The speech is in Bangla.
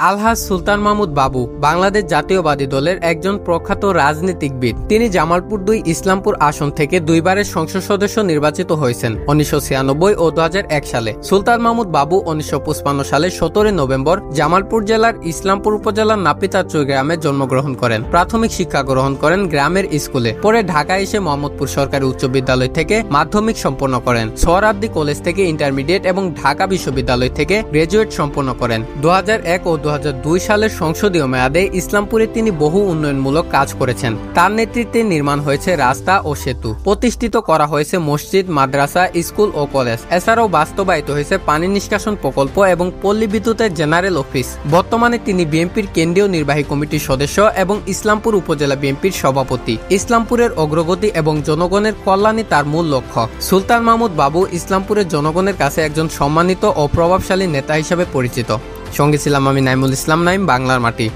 আলহাজ সুলতান মাহমুদ বাবু বাংলাদেশ জাতীয়বাদী দলের একজন প্রখ্যাত রাজনীতিবিদ। তিনি জামালপুর ২ ইসলামপুর আসন থেকে দুইবারের সংসদ সদস্য নির্বাচিত হয়েছেন ১৯৯৬ ও ২০০১ সালে। সুলতান মাহমুদ বাবু ১৯৫৫ সালে ১৭ নভেম্বর জামালপুর জেলার ইসলামপুর উপজেলার নাপিতাচর গ্রামে জন্মগ্রহণ করেন। প্রাথমিক শিক্ষা গ্রহণ করেন গ্রামের স্কুলে। পরে ঢাকা এসে মোহাম্মদপুর সরকারি উচ্চ বিদ্যালয় থেকে মাধ্যমিক সম্পন্ন করেন। সোহরাওয়ার্দী কলেজ থেকে ইন্টারমিডিয়েট এবং ঢাকা বিশ্ববিদ্যালয় থেকে গ্রাজুয়েট সম্পন্ন করেন। ২০০১ ও ২০০২ সালের সংসদীয় মেয়াদে ইসলামপুরে তিনি বহু উন্নয়নমূলক কাজ করেছেন। তার নেতৃত্বে নির্মাণ হয়েছে রাস্তা ও সেতু, প্রতিষ্ঠিত করা হয়েছে মসজিদ, মাদ্রাসা, স্কুল ও কলেজ। এছাড়াও বাস্তবায়িত হয়েছে পানি নিষ্কাশন প্রকল্প এবং পল্লী বিদ্যুতের জেনারেল অফিস। বর্তমানে তিনি বিএনপির কেন্দ্রীয় নির্বাহী কমিটির সদস্য এবং ইসলামপুর উপজেলা বিএনপির সভাপতি। ইসলামপুরের অগ্রগতি এবং জনগণের কল্যাণই তার মূল লক্ষ্য। সুলতান মাহমুদ বাবু ইসলামপুরের জনগণের কাছে একজন সম্মানিত ও প্রভাবশালী নেতা হিসেবে পরিচিত। সঙ্গে ছিলাম আমি নাইমুল ইসলাম নাইম, বাংলার মাটি।